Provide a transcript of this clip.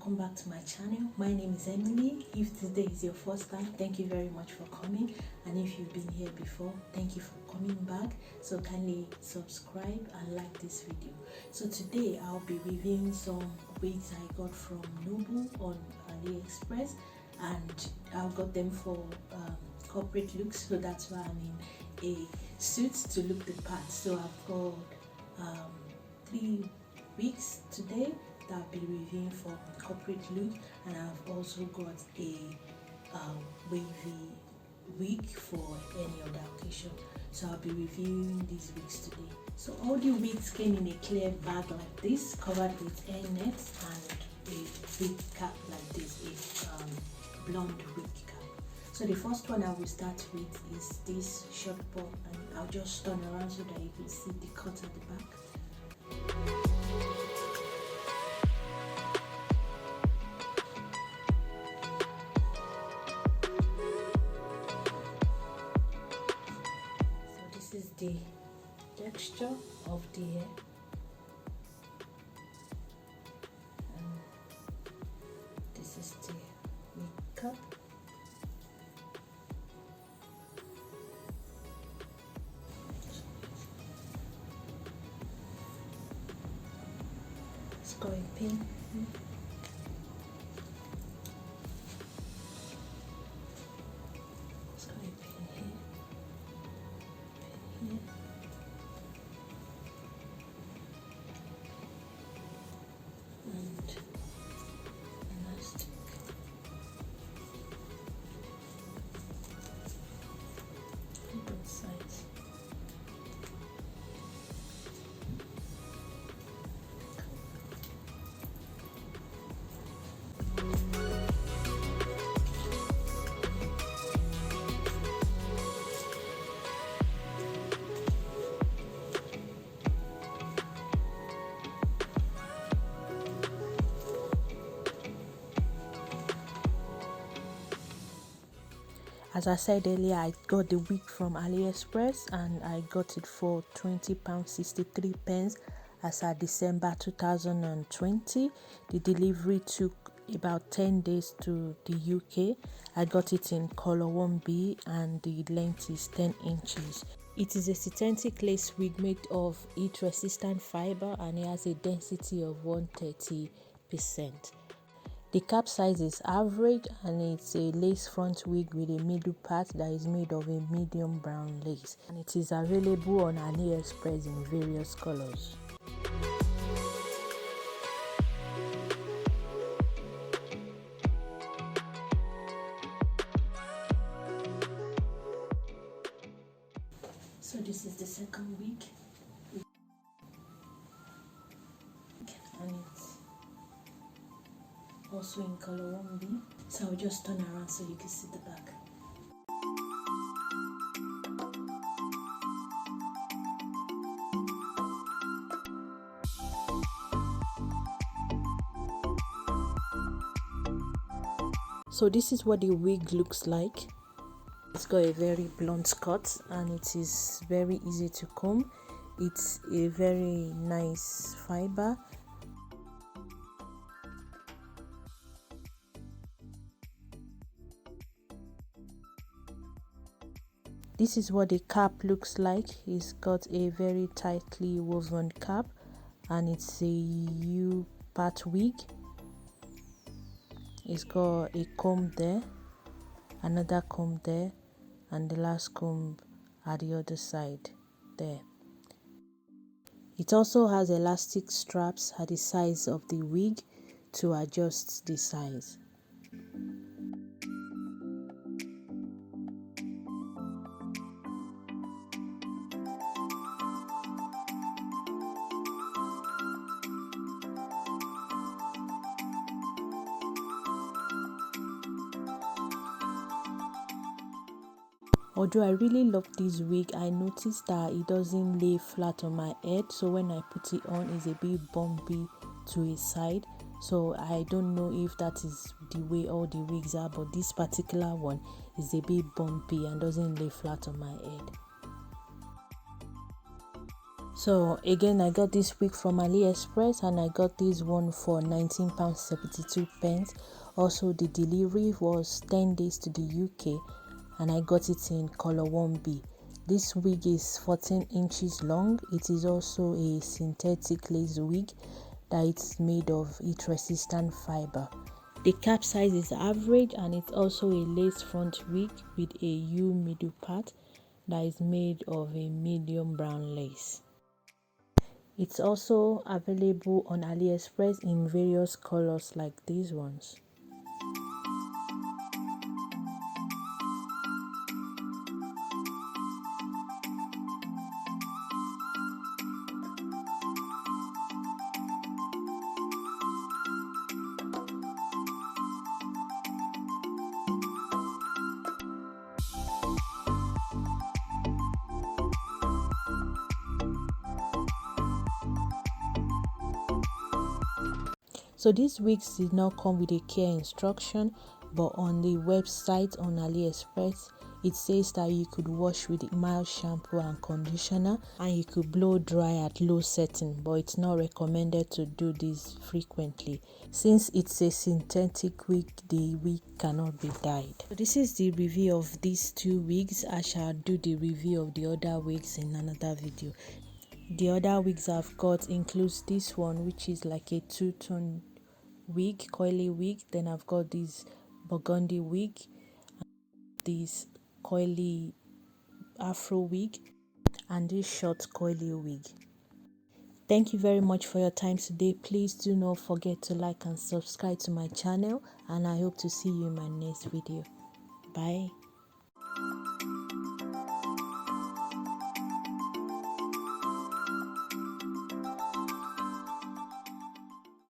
welcome back to my channel. My name is Emily. If today is your first time, thank you very much for coming, and if you've been here before, thank you for coming back. So kindly subscribe and like this video. So today I'll be reviewing some wigs I got from Nobel on AliExpress, and I got them for corporate looks, so that's why I'm in a suit to look the part. So I've got 3 wigs today that I'll be reviewing for corporate look, and I've also got a wavy wig for any other occasion. So I'll be reviewing these wigs today. So all the wigs came in a clear bag like this, covered with hair nets and a wig cap like this, a blonde wig cap. So the first one I will start with is this short bun, and I'll just turn around so that you can see the cut at the back. This is the texture of the hair, and this is the wig cap. It's got a pin. It's got a pin here. Here. And elastic. On both sides. As I said earlier, I got the wig from AliExpress, and I got it for £20.63 as at December 2020. The delivery took about 10 days to the UK. I got it in color 1B, and the length is 10 inches. It is a synthetic lace wig made of heat-resistant fiber, and it has a density of 130%. The cap size is average, and it's a lace front wig with a middle part that is made of a medium brown lace, and it is available on AliExpress in various colors. So this is the second wig, and it's also in color 1B. So I'll just turn around so you can see the back. So this is what the wig looks like. It's got a very blunt cut, and it is very easy to comb. It's a very nice fiber. This is what the cap looks like. It's got a very tightly woven cap, and it's a U-part wig. It's got a comb there, another comb there, and the last comb at the other side there. It also has elastic straps at the sides of the wig to adjust the size. Although I really love this wig, I noticed that it doesn't lay flat on my head, so when I put it on, it's a bit bumpy to a side. So I don't know if that is the way all the wigs are, but this particular one is a bit bumpy and doesn't lay flat on my head. So again, I got this wig from AliExpress, and I got this one for £19.72. Also, the delivery was 10 days to the UK, and I got it in color 1B. This wig is 14 inches long. It is also a synthetic lace wig that it's made of heat resistant fiber. The cap size is average, and it's also a lace front wig with a U middle part that is made of a medium brown lace. It's also available on AliExpress in various colors like these ones. So these wigs did not come with a care instruction, but on the website on AliExpress, it says that you could wash with mild shampoo and conditioner, and you could blow dry at low setting, but it's not recommended to do this frequently. Since it's a synthetic wig, the wig cannot be dyed. So this is the review of these two wigs. I shall do the review of the other wigs in another video. The other wigs I've got includes this one, which is like a two-tone wig, coily wig. Then I've got this burgundy wig, this coily afro wig, and this short coily wig. Thank you very much for your time today. Please do not forget to like and subscribe to my channel, and I hope to see you in my next video. Bye.